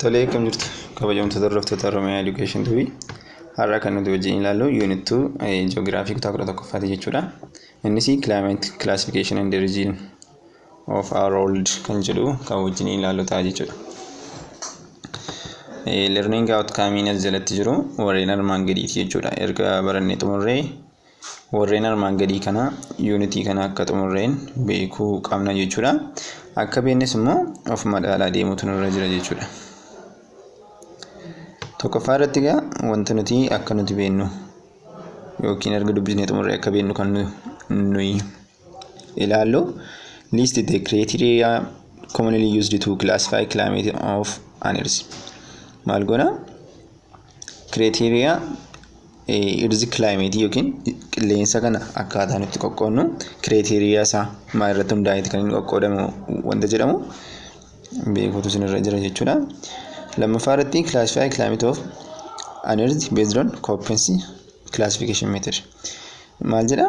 Tolee kam jirtu kabajamtoota hordoftoota Oromiyaa Education TV har'a kan nuti wajjin ilaallu unit 2 Geography kutaa 11ffaati jechuudha. Innis Climate Classification and the Region of our world kan jedhu kan wajjin ilaallu ta'a jechuudha. Learning outcome as jalatti jiru warreen armaan gadiiti jechuudha. Erga barannee xumurree warreen armaan gadii kana unity kana akka xumurreen beekuu qabna jechuudha. Akka beeknes immoo of madaalaa deemuutu nurra jira jechuudha. Tokkoffaa irratti egaa wanta nuti akka nuti beennu yookiin erga dubbisnee xumurree akka beennu kan nuyi ilaallu list the criteria commonly used to classify climate of an earth. Maal goona criteria earth climate yookiin qilleensa kana akkaataa nutti qoqqoodnu criteria isaa maal irratti hundaa'eeti kan inni qoqqoodamu wanta jedhamu beekuutu sinirra jira jechuudha. Lammaffaa irratti classify climate of an earth based on Köppen classification method. Maal jedha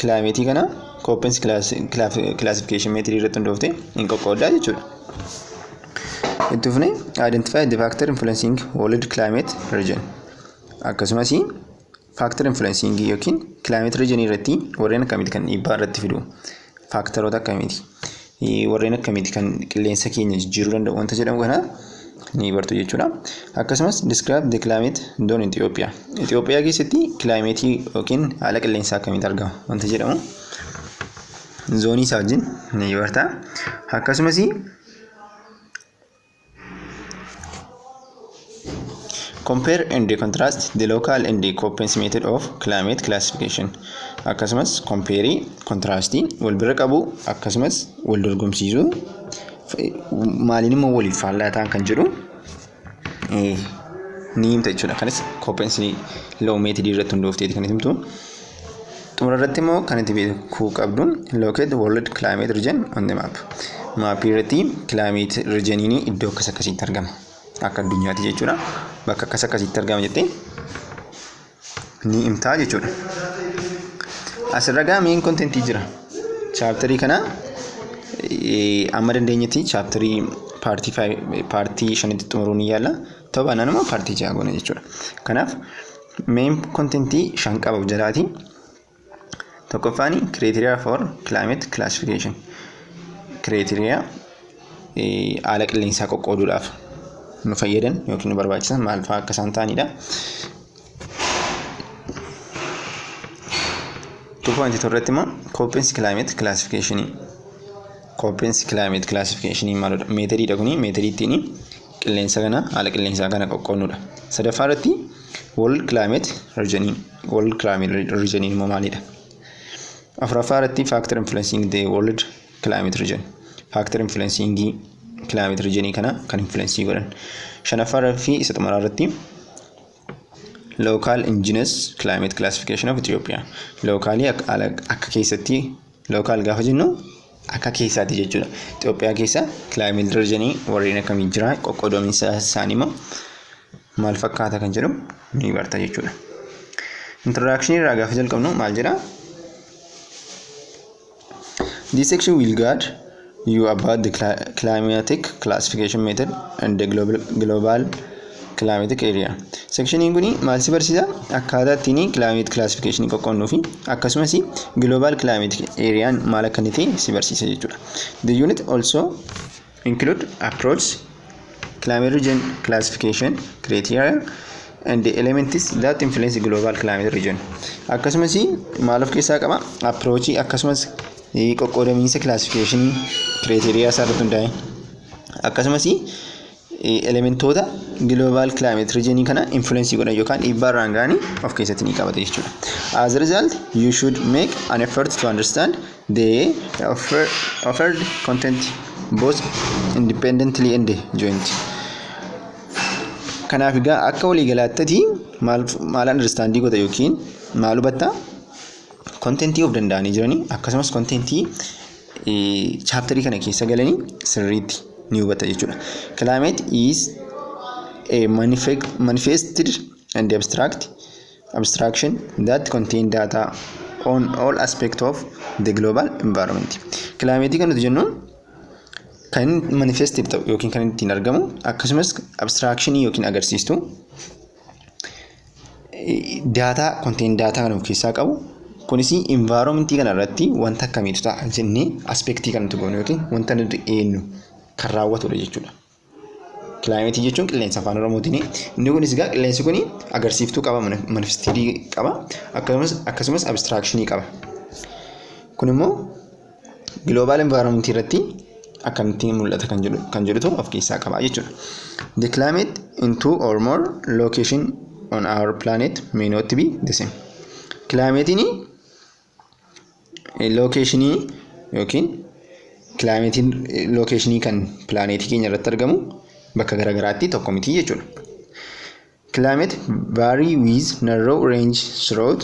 climate kana Köppen classification method irratti hundooftee hin qoqqooddaa jechuudha. Itti fufnee identify the factor influencing world climate region. Akkasumas factor influencing yookiin climate region irratti warreen akkamiiti kan dhiibbaa irratti fidu faaktaroota akkamiiti warreen akkamiiti kan qilleensa keenya jijjiiruu danda'u wanta jedhamu kana ni bartu jechuudha. Akkasumas describe the climate zone in Ethiopia. Itoophiyaa keessatti climate yookiin haala qilleensaa akkamiiti argama wanta jedhamu zoonii isaa wajjin ni barta. Akkasumas compare and contrast the local and the Köppen method of climate classification. Akkasumas compare contrast wal bira qabu akkasumas wal dorgomsiisu maaliin immoo waliif faallaa ta'an kan jedhu ni himta jechuudha. Kanis Köppen law method irratti hundoofteeti kan himtu. Xumura irratti immoo kan itti beekuu qabdu locate world climate region on the map. Maappii irratti climate regioniin iddoo akkas akkasiitti argama. Akka addunyaatti jechuudha. Bakka akkas akkasiitti argama jettee ni himtaa jechuudha. Asirra main content jira. Chapterii kana amma dandeenyetti chapterii partii 5tti xumuruu ni yaalla. Ta'uu baannaan immoo partii 6 goona jechuudha. Kanaaf main content 5 qaba jalaati. Tokkoffaan criteria for climate classification. Criteria haala qilleensaa qoqqooduudhaaf nu fayyadan yookiin nu barbaachisan maal fa'aa akka isaan ta'anidha. 2.2 irratti immoo Köppen climate classification. Köppen climate classification maaludha? Meetodiidha kuni meetodii ittiin qilleensa kana haala qilleensaa kana qoqqoodnudha. Sadaffaa irratti world climate region. World climate region immoo maalidha? Afuraffaa irratti factor influencing the world climate region. Factor influencing climate region kana kan influence godhan. Shanaffaa fi isa xumuraa irratti local indigenous climate classification of Ethiopia. Locally akka keessatti local gaafa jennu akka keessaatti jechuudha. Itoophiyaa keessa climate region warreen akkamii jira qoqqoodaminsa isaanii immoo maal fakkaata kan jedhu ni barta jechuudha. Introduction irraa gaafa jalqabnu maal jedha? This section will guide you about the climatic classification method and the global climatic area. Section kuni maal si barsiisa? Akkaataa ittiin climate classification qoqqoodnuu fi akkasumas global climatic area maal akka inni ta'e si barsiisa jechuudha. The unit also include approach climate region classification criteria and the elements that influence the global climate region. Akkasumas maal of keessaa qaba? Approach akkasumas qoqqoodaminsa classification criteria isaa irratti hundaa'e akkasumas elementoota global climate region kana influence godhan yookaan dhiibbaa irraan ga'anii of keessatti ni qabata jechuudha. As a result, you should make an effort to understand the offered content both independently and jointly. Kanaaf egaa akka waliigalaatti maal understandii godha yookiin maal hubatta contentii of danda'anii jiranii akkasumas contentii chapterii kana keessa galanii sirriitti ni hubata jechuudha. Climate is a manifested and abstraction that contain data on all aspects of the global environment. Climate kan nuti jennu kan manifestive ta'u yookiin kan ittiin argamu akkasumas abstractionii yookiin agarsiistuu daataa contain daataa kan of keessaa qabu kunis environment kana irratti wanta akkamiitu ta'a jennee aspektii kan nuti goonu yookiin wanta nuti eenyu kan raawwatudha jechuudha. Climate jechuun qilleensa afaan Oromootiin inni kunis egaa qilleensi kun agarsiiftuu qaba manifestii qaba akkasumas abstractionii qaba. Kun immoo global environment irratti akkamitti mul'ata kan jedhutu of keessaa qaba jechuudha. The climate in two or more location on our planet may not be the same. Climate in location yookiin climate location kan planet keenya irratti argamu bakka garagaraatti tokko miti jechuudha. Climate vary with narrow range throughout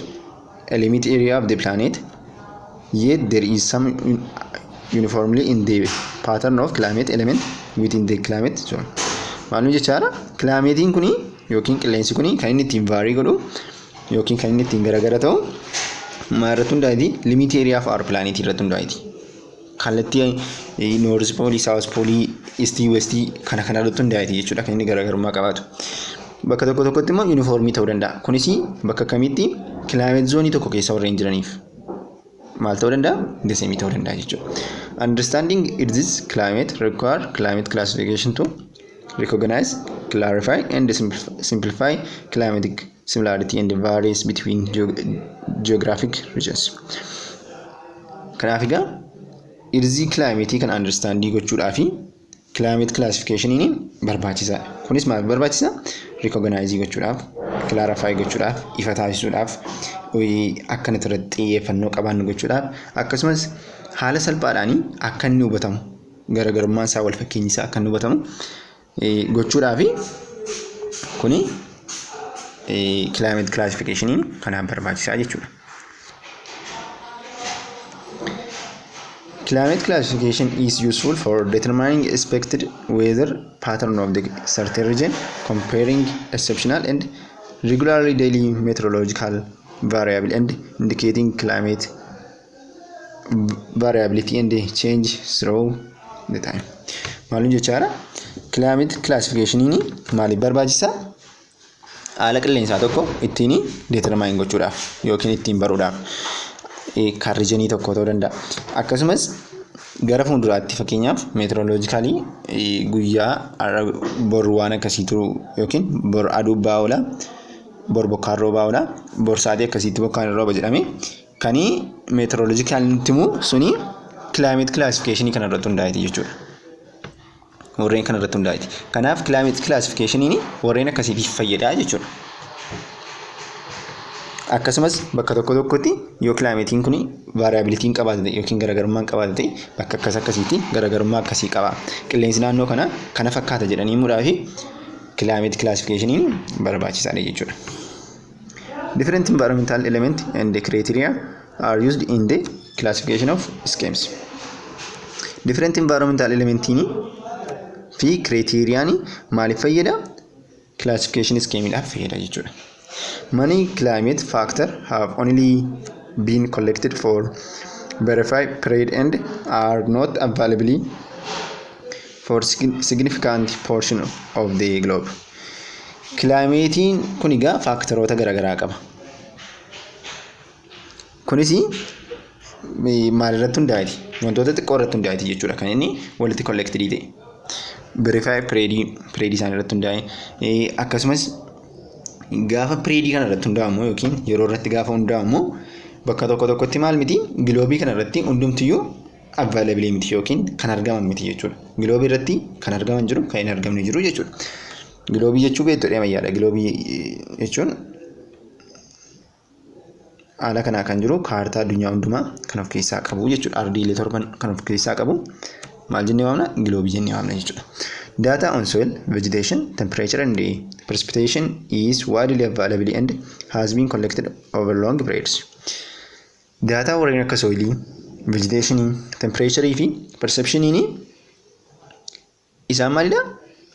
a limited area of the planet, yet there is some uniformly in the pattern of climate element within the climate zone. Maalum jechaadha climate kuni yookiin qilleensi kuni kan inni ittiin vary godhu yookiin kan inni ittiin garagara ta'u maarratti hundaa'iti limited area of our planet irratti hundaa'iti. Kallattii North Pole, South Pole, East West kana irratti hundaa'iti jechuudha kan inni garagarummaa qabaatu. Bakka tokko tokkotti immoo uniformii ta'uu danda'a. Kunis bakka kamitti climate zone tokko keessa warreen jiraniif maal ta'uu danda'a? Desemii ta'uu danda'a jechuudha. Understanding this climate require climate classification to recognize, clarify and simplify climatic similarity and varies between geographic regions. Kanaaf egaa irzii climate kan understandii gochuudhaafi climate classification barbaachisaadha. Kunis maal barbaachisa? Recognize gochuudhaaf, clarify gochuudhaaf, ifa taasisuudhaaf, akkanatti irratti xiyyeeffannoo qabaannu gochuudhaaf akkasumas haala salphaadhaan akka inni hubatamu garagarummaan isaa wal fakkeenyi isaa akka inni hubatamu gochuudhaafi kuni climate classification kanaaf barbaachisaa jechuudha. Climate classification is useful for determining expected weather pattern of the certain region, comparing exceptional and regularly daily meteorological variable and indicating climate variability and change through the time. Maalum jechaadha climate classification maaliif barbaachisa? Haala qilleensaa tokko ittiin determine gochuudhaaf yookiin ittiin baruudhaaf kan regionii tokko ta'uu danda'a. Akkasumas gara fuulduraatti fakkeenyaaf meteorologically guyyaa bor waan akkasiitu yookiin bor aduu baa'uudha, bor bokkaan roobaa, bor saatii akkasiitti bokkaan rooba jedhame kan meteorological nutti himu suni climate classification kana irratti hundaa'eeti jechuudha. Warreen kana irratti hundaa'eeti. Kanaaf climate classification warreen akkasiitiif fayyada jechuudha. Akkasumas bakka tokko tokkotti yoo climate kun variability qabaate yookiin garagarummaan qabaate bakka akkasiitti garagarummaa akkasii qaba. Qilleensi naannoo kana fakkaata jedhanii himuudhaaf climate classification barbaachisaadha jechuudha. Different environmental elements and the criteria are used in the classification of schemes. Different environmental elements fi criteria maaliif fayyada? Classification scheme dhaaf fayyada jechuudha. Many climate factors have only been collected for verified period and are not available for significant portion of the globe. Climate kun egaa faaktaroota garaagaraa qaba. Kunis maal irratti hundaa'eeti? Wantoota xiqqoo irratti hundaa'eeti jechuudha kan inni walitti collected ta'e. Verified period isaan irratti hundaa'e akkasumas gaafa period kana irratti hundaa'amu yookiin yeroo irratti gaafa hundaa'amu bakka tokko tokkotti maal miti gloobii kana irratti hundumtiyyuu available miti yookiin kan argaman miti jechuudha. Gloobii irratti kan argaman jiru kan hin argamne jiru jechuudha. Gloobii jechuu beektu mayyaadha. Gloobii jechuun haala kanaa kan jiru kaartaa addunyaa hundumaa kan of keessaa qabu jechuudha. Ardiilee torban kan of keessaa qabu maal jennee waamna? Gloobii jennee waamna jechuudha. Data on soil, vegetation, temperature and precipitation is widely available and has been collected over long periods. Data warreen akka soilii, vegetation, temperature fi perception isaan maalidha?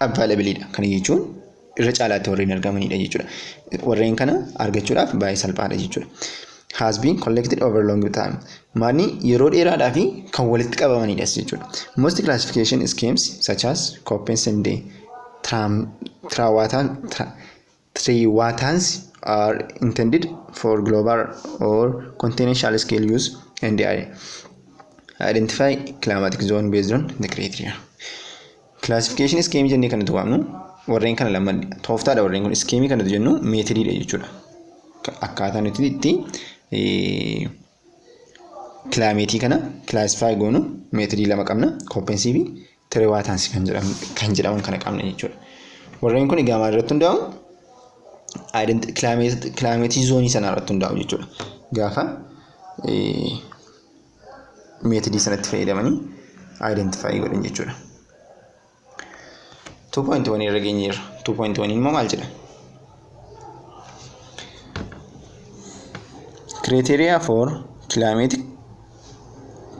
Availabilidha. Kana jechuun irra caalaatti warreen argamanidha jechuudha. Warreen kana argachuudhaaf baay'ee salphaadha jechuudha. has been collected over long time. Maanni yeroo dheeraadhaa fi kan walitti qabamanidha jechuudha. Most classification schemes such as Koppen and trewarthans are intended for global or continental scale use and they identify climatic zone based on the criteria. Classification scheme jennee kan tuqamnu warreen kana lama tooftaadha warreen kun scheme kan jennu meetodiidha jechuudha. Akkaataa nuti itti kilaameetii kana classify goonu meetodii lama qabna. Koppensii fi trewarthans kan jedhaman kana qabna jechuudha. Warreen kun egaa maal irratti hundaa'u? Kilaameetii zoonii sana irratti hundaa'u jechuudha. Gaafa meetodii sanatti fayyadamanii identify godhan jechuudha. 2.1 irra geenyeerra. 2.1 immoo maal jedha? Criteria for climatic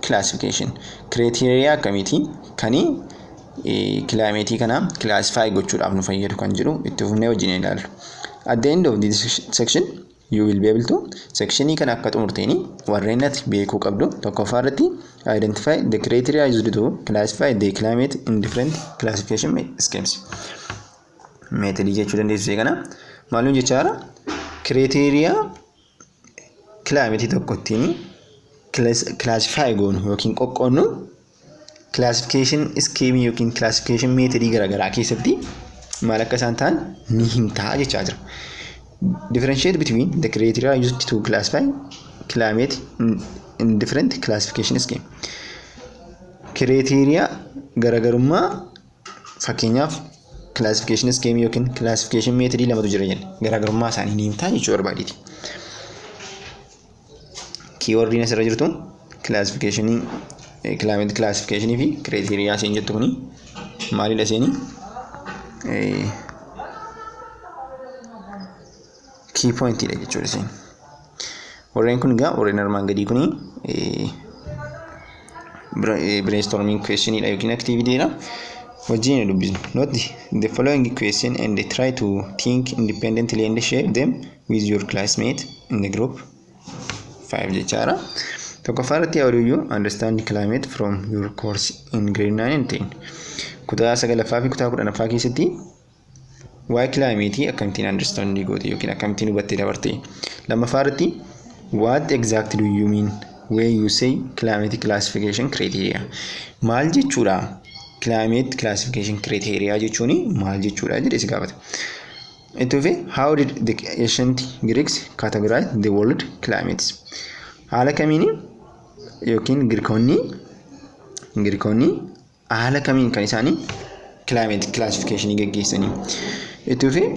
classification. Criteria akkamiiti kani climateii kana classify gochuudhaaf nu fayyadu kan jedhu itti fufnee wajjin ilaallu. At the end of this section you will be able to sectionii kana akka xumurteeni warreen ati beekuu qabdu tokkoffaa irratti identify the criteria used to classify the climate in different classification schemes. Meetodii jechuu dandeessu kana maaluun jechaara criteria climateii tokkottiin classify goonu yookiin qoqqoonnu classification scheme yookiin classification meetodii garaagaraa keessatti maal akka isaan ta'an ni himtaa jechaa jira. Differentiate between the criteria used to classify climate in different classification scheme. Criteria garaagarummaa fakkeenyaaf classification scheme yookiin classification meetodii lamatu jira jenna. Garaagarummaa isaanii ni himtaa jechuu barbaadeeti. Keywordin asirra jirtu classification climate classification fi criteria isheen jettu kuni maalidha isheen? Key point ila jechuudha isheen. Warreen kun egaa warreen armaan gadii kuni brainstorming question ila yookiin activity dha. Wajjin dubbisnu. Note the following question and try to think independently and share them with your classmate in the group 5 jechaara. Tokkoffaa irratti how do you understand climate from your course in grade 9 and 10? Kutaa 9ffaa fi kutaa 10ffaa keessatti waa'ee climate akkamittiin understand goote yookiin akkamittiin hubattee dabarte. Lammaffaa irratti what exactly do you mean when you say climate classification criteria? Maal jechuudha? Climate classification criteria jechuun maal jechuudha jedhee si gaafata. Itti fufee how did the ancient Greeks categorize the world climates? Haala kamiin yookiin Girikoonni haala kamiin kan isaanii climate classification geggeessanii? Itti fufee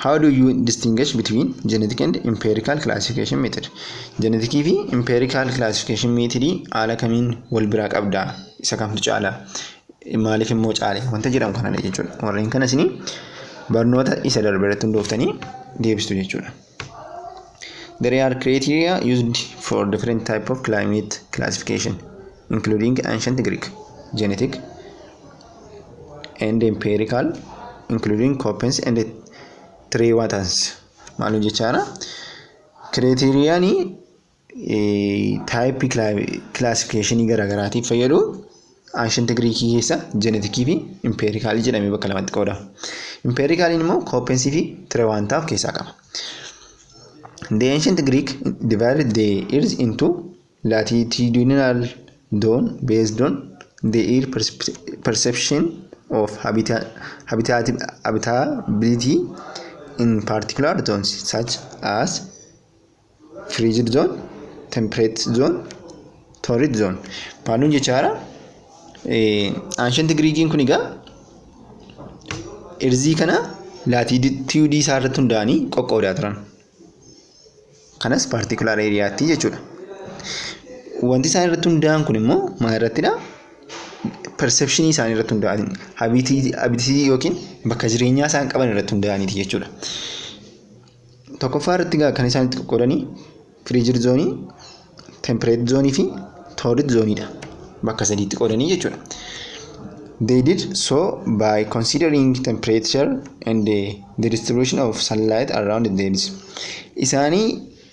how do you distinguish between genetic and empirical classification method? Genetic fi empirical classification method haala kamiin wal biraa qabda? Isa kamtu caala? Maaliif immoo caale? Wanta jedhamu kanadha jechuudha. Warreen kana isinii barnoota isa darbeeratti hundooftanii deebistu jechuudha. There are criteria used for different type of climate classification, including ancient Greek, genetic, and empirical, including Koppens and trewarthans. Maalum jechaara criteria ni type classification garaagaraatiif fayyadu. Ancient Greek keessa genetic fi empirical jedhamee bakka lamatti qooda. Empirical immoo Koppens fi trewarthans keessaa qaba. The ancient Greek divided the earth into latitudinal zone based on the air perception of habitability in particular zones such as frigid zone, temperate zone, torrid zone. Maalum jechaara ancient Greek kun egaa erzii kana latitude isaa irratti hundaa'anii qoqqoodaa turan. Kanas particular areaatti jechuudha. Wanti isaan irratti hundaa'an kun immoo maal irrattidha? Perception isaanii irratti hundaa'an. Habitii yookiin bakka jireenyaa isaan qaban irratti hundaa'aniiti jechuudha. Tokkoffaa irratti kan isaan itti qoqqoodanii frigid zoonii, temperate zoonii fi torrid zooniidha. Bakka sadiitti qoodanii jechuudha. They did so by considering temperature and the distribution of sunlight around the days. Isaanii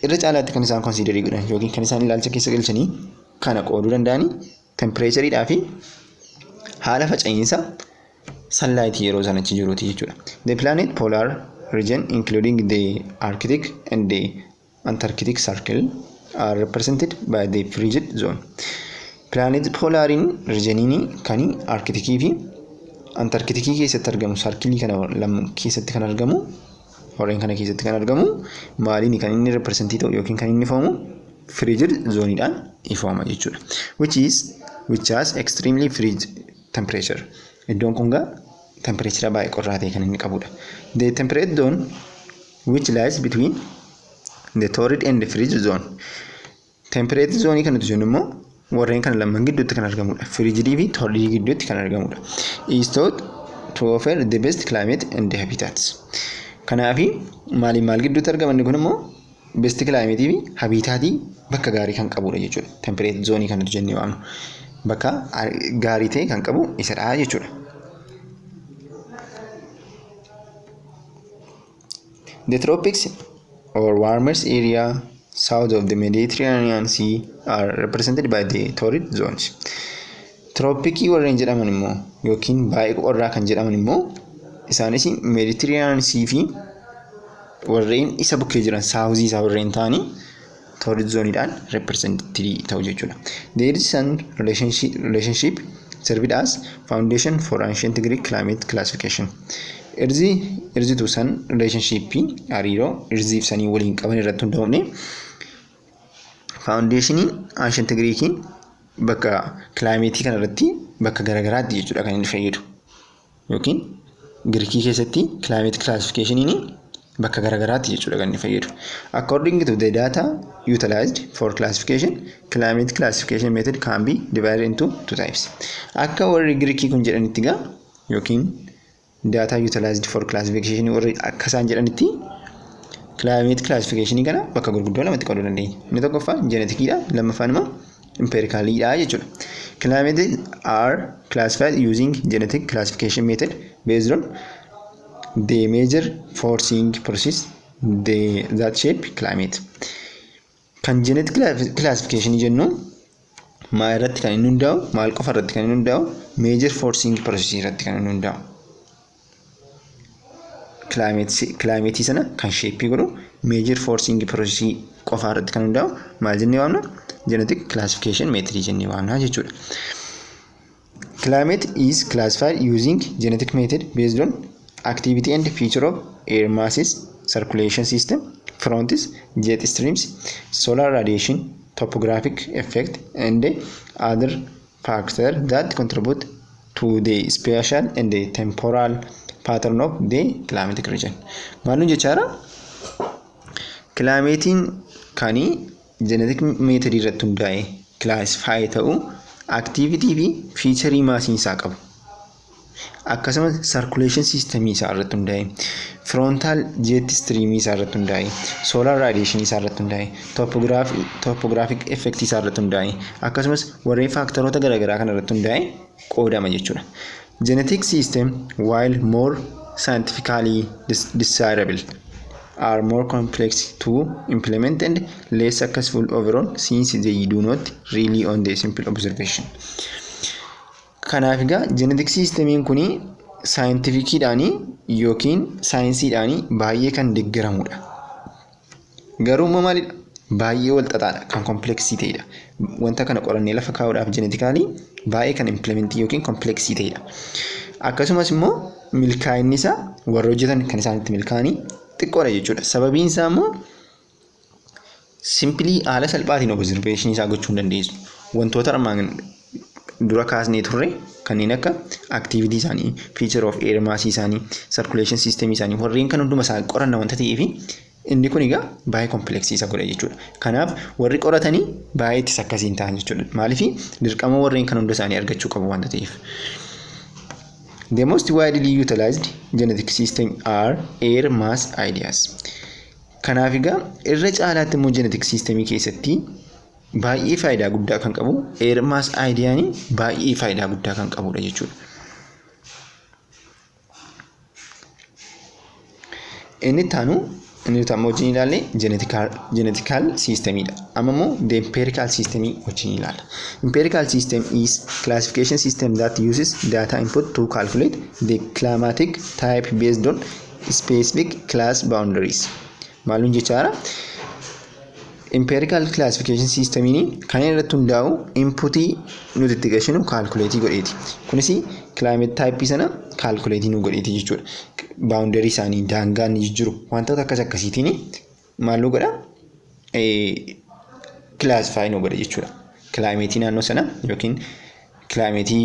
irra caalaatti kan isaan considerii godhan yookiin kan isaan ilaalcha keessa galchanii kana qooduu danda'ani tempereechariidhaa fi haala faca'insa sunlight yeroo sanachi jiruuti jechuudha. The planet polar region including the Arctic and the Antarctic circle are represented by the frigid zone. Planet polariin regioniin kan Arcticii fi Antarcticii keessatti argamu sarkilii kana keessatti kan argamu warreen kana keessatti kan argamu maaliin kan inni representii ta'u yookiin kan inni ifamu frigid zooniidhaan ifama jechuudha. Which has extremely frigid temperature. Iddoon kun gaa temperature baay'ee qorraa ta'e kan inni qabudha. The temperate zone which lies between the torrid and the frigid zone. Temperate zone kan nuti jennu immoo warreen kana lamaan gidduutti kan argamudha. Frigidii fi torridii gidduutti kan argamudha. Is thought to offer the best climate and habitats. Kanaafi maal gidduutti argamanni kun immoo best climate fi habitaatii bakka gaarii kan qabudha jechuudha. Temperate zone kan nuti jennee waamnu bakka gaarii ta'e kan qabu isadha jechuudha. The tropics or warmest area south of the Mediterranean Sea are represented by the torrid zones. Tropikii warreen jedhaman immoo yookiin baay'ee qorraa kan jedhaman immoo isaanis Mediterranean Sea fi warreen isa bukkee jiran saawuzii isaa warreen ta'anii torrid zooniidhaan represented ta'u jechuudha. There is some relationship served as foundation for ancient Greek climate classification. Irzitu san relationship hariiroo irziif sanii waliin qaban irratti hundaa'uun foundationiin ancient Greekiin bakka climate kana irratti bakka garagaraatti jechuudha kan inni fayyadu. Yookiin Greekii keessatti climate classificationiin bakka garagaraatti jechuudha kan inni fayyadu. According to the data utilized for classification, climate classification method can be divided into two types. Akka warri Greekii kun jedhanitti gaa yookiin data utilized for classification warri akka isaan jedhanitti climate classification kana bakka gurguddoo lamatti qooduu dandeenya. Inni tokkoffaan genetikiidha, lammaffaan immoo empiricalidha jechuudha. Climate are classified using genetic classification method based on the major forcing process that shape climate. Kan genetic classification jennu maal irratti kan inni hundaa'u, maal qofa irratti kan inni hundaa'u, major forcing process irratti kan inni hundaa'u. Climate sana kan shape godhu major forcing process qofa irratti kan hundaa'u maal jennee waamna? Genetic classification method jennee waamna jechuudha. Climate is classified using genetic method based on activity and feature of air masses, circulation system, fronts, jet streams, solar radiation, topographic effect, and other factors that contribute to the spatial and the temporal pattern of the climatic region. Maalun jechaara climatein kani genetic method irratti hundaa'e classify ta'u activity fi feature maasii isaa qabu. Akkasumas circulation system isaa irratti hundaa'e, frontal jet stream isaa irratti hundaa'e, solar radiation isaa irratti hundaa'e, topographic effect isaa irratti hundaa'e, akkasumas warreen faaktaroota garaagaraa kana irratti hundaa'e qoodama jechuudha. Genetic system, while more scientifically desirable, are more complex to implement and less successful overall since they do not rely on the simple observation. Kanaaf egaa genetic systemiin kuni saayintifikiidhaani yookiin saayinsiidhaani baay'ee kan deeggaramudha. Garuu immoo maalidha? Baay'ee wal xaxaadha, kan kompleksii ta'edha. Wanta kana qorannee lafa kaa'uudhaaf genetikaalii baay'ee kan implementii yookiin kompleksii ta'edha. Akkasumas immoo milkaa'inni isaa warra hojjetan kan isaanitti milkaa'anii xiqqoodha jechuudha. Sababiin isaa immoo simpilii haala salphaatiin observeeshinii isaa gochuu hin dandeessu. Wantoota armaan dura kaasnee turre kanneen akka activity isaanii, feature of air mass isaanii, circulation system isaanii warreen kan hunduma isaa qoranna wanta ta'eef inni kun egaa baay'ee kompleksii isa godha jechuudha. Kanaaf warri qoratanii baay'ee itti akkasiin ta'an jechuudha. Maaliif dirqama warreen kan hunda isaanii argachuu qabu wanta ta'eef. The most widely utilized genetic system are air mass ideas. Kanaaf egaa irra caalaatti immoo genetic systemii keessatti baay'ee faayidaa guddaa kan qabu air mass ideaan baay'ee faayidaa guddaa kan qabudha jechuudha. Inni taanu inni nuti amma wajjin ilaalle genetical systemidha. Amma immoo the empirical system wajjin ilaalla. Empirical system is classification system that uses data input to calculate the climatic type based on specific class boundaries. Maalun jechaara empirical classification system kan irratti hundaa'u inputii nuti itti galchinu calculate godheeti. Kunis climate type sana calculate nu godheeti jechuudha. Boundary isaanii daangaan jiru wantoota akkasiitiin maal nu godha classify nu godha jechuudha. Climate naannoo sana yookiin climate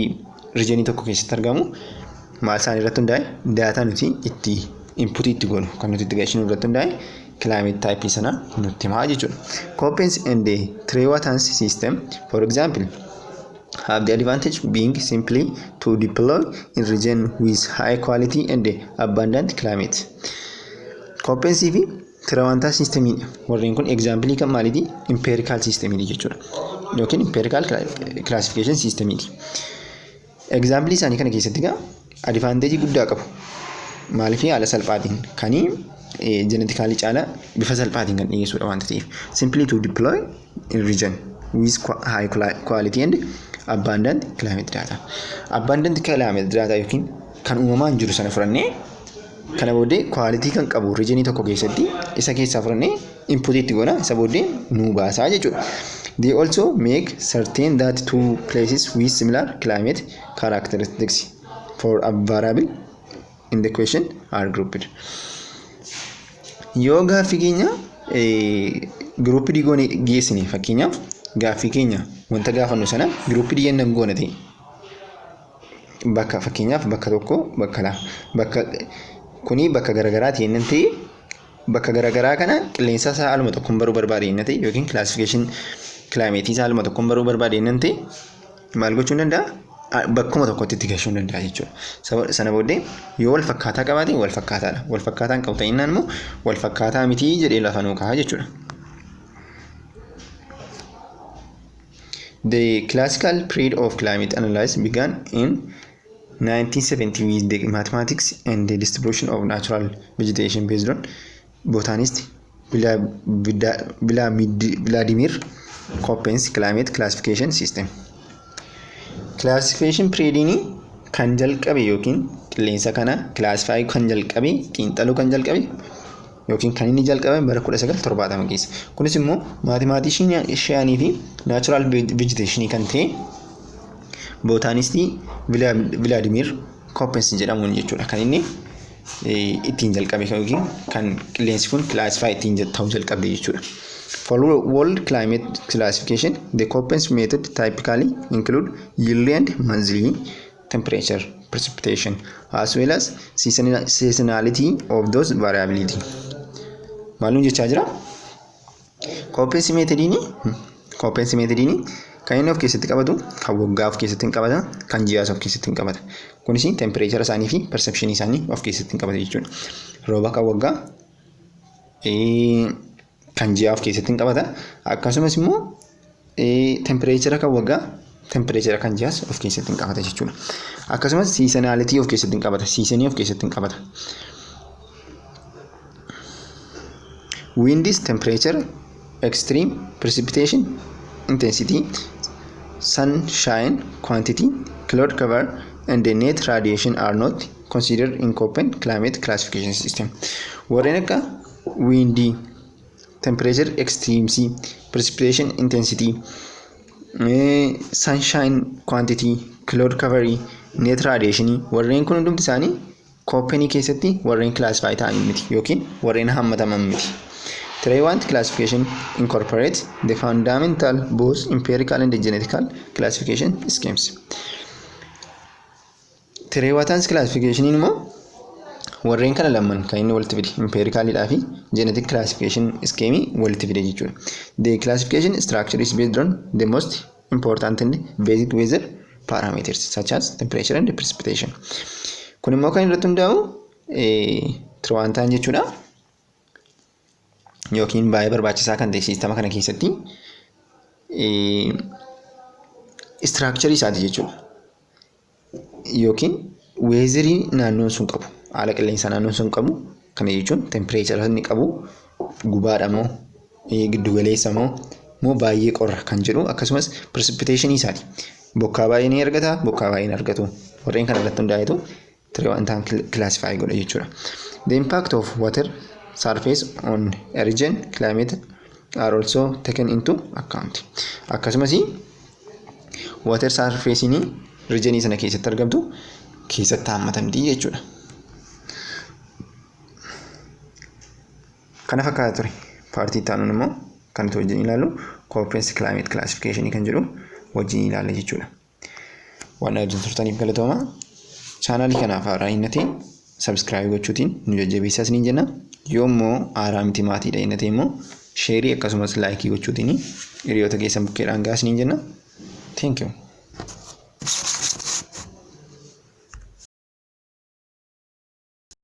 region tokko keessatti argamu maal isaan irratti hundaa'e data nuti itti input itti goonu kan nuti itti galchinu irratti hundaa'e climate type sana nutti himaa jechuudha. Koppen and the trewartha system, for example, have the advantage being simply to deploy in region with high quality and abundant climate. Koppen fi trewartha system warreen kun example kan maaliti empirical system jechuudha yookiin empirical classification system. Example isaanii kana keessatti gaa advantage guddaa qabu. Maaliif haala salphaatiin kanii genetically caala bifa salphaatiin kan dhiyeessuudha waan ta'eef. Simply to deploy in region with high quality and abundant climate data. Abundant climate data yookiin kan uumamaan jiru sana fudhannee kana booddee quality kan qabu region tokko keessatti isa keessaa fudhannee input itti goona isa booddee nu baasaa jechuudha. They also make certain that two places with similar climate characteristics for a variable in the question are grouped. Yoo gaaffii keenya group digoonee geessine fakkeenyaaf gaaffii keenya wanta gaafannu sana group diyennan goona ta'e bakka fakkeenyaaf bakka tokko bakka kuni bakka garagaraati yennan ta'e bakka garagaraa kana qilleensa isaa haaluma tokkoon baruu barbaade yennan ta'e yookiin classification climate isaa haaluma tokkoon baruu barbaade yennan ta'e maal gochuu danda'a bakkuma tokkotti itti galchuu danda'a jechuudha. Sana booddee yoo wal fakkaataa qabaate wal fakkaataadha. Wal fakkaataan qabu ta'inaan immoo wal fakkaataa miti jedhee lafa nuu kaa'aa jechuudha. The classical period of climate analysis began in 1970 with the mathematics and the distribution of natural vegetation based on botanist Vladimir Koppen's climate classification system. Classification period kan jalqabe yookiin qilleensa kana classify kan jalqabe xiinxaluu kan jalqabe yookiin kan inni jalqabe bara 1970 keessa. Kunis immoo maatimaatikshaanii fi natural vegetation kan ta'e botaanistii Vladimir Koppen jedhamuun jechuudha. Kan inni ittiin jalqabe yookiin kan qilleensi kun classify ittiin ta'uu jalqabe jechuudha. For world climate classification, the Koppen's method typically include yearly and monthly temperature, precipitation, as well as seasonality of those variability. Maalun jechaa jira? Koppen's method kan inni of keessatti qabatu kan waggaa of keessatti qabata kan ji'aas of keessatti qabata. Kunis temperature isaanii fi perception isaanii of keessatti qabata jechuudha. Rooba kan waggaa kan ji'a of keessatti qabata akkasumas immoo temperature kan waggaa temperature kan ji'aas of keessatti qabata jechuudha. Akkasumas seasonality of keessatti qabata seasonii of keessatti qabata. Winds, temperature, extreme precipitation intensity, sunshine quantity, cloud cover and the net radiation are not considered in Koppen climate classification system. Warreen akka windy, temperature extremes, precipitation intensity, sunshine quantity, cloud cover, net radiation warreen kun hundumti isaanii Koppen keessatti warreen classify ta'an miti yookiin warreen hammataman miti. Trewartha classification incorporates the fundamental both empirical and genetical classification schemes. Trewartha's classification immoo warreen kana lamaan kan inni walitti fide empirical fi genetic classification scheme walitti fide jechuudha. The classification structure is based on the most important and basic weather parameters such as temperature and precipitation. Kun immoo kan irratti hundaa'u Trewarthaan jechuudha. Yookiin baay'ee barbaachisaa kan ta'e siistama kana keessatti structure isaati jechuudha. Yookiin weezerii naannoon sun qabu haala qilleensa naannoon sun qabu Kana jechuun temperature inni qabu gubaadha moo giddu galeessa moo baay'ee qorra kan jedhu akkasumas precipitation isaati. Bokkaa baay'ee ni argata, bokkaa baay'ee ni argatu. Warreen kana irratti hundaa'etu trewarthaan classify godha jechuudha. The impact of water surface on a region climate are also taken into account. Akkasumas water surface ni region sana keessatti argamtu keessatti hammatamti jechuudha. Kana fakkaata ture. Paartii itti aanuun immoo kan nuti wajjin ilaallu Köppen climate classification kan jedhu wajjin ilaalla jechuudha. Waan wajjin turtaniif galatooma. Chaanaalii kanaaf haaraa hin ta'in subscribe gochuutiin nu jajjabeessaa isiniin jenna. Yoo immoo haaraa miti maatiidha hin ta'in immoo sheerii akkasumas laayikii gochuutiin hiriyoota keessan bukkeedhaan gahaa isiniin jenna. Thank you.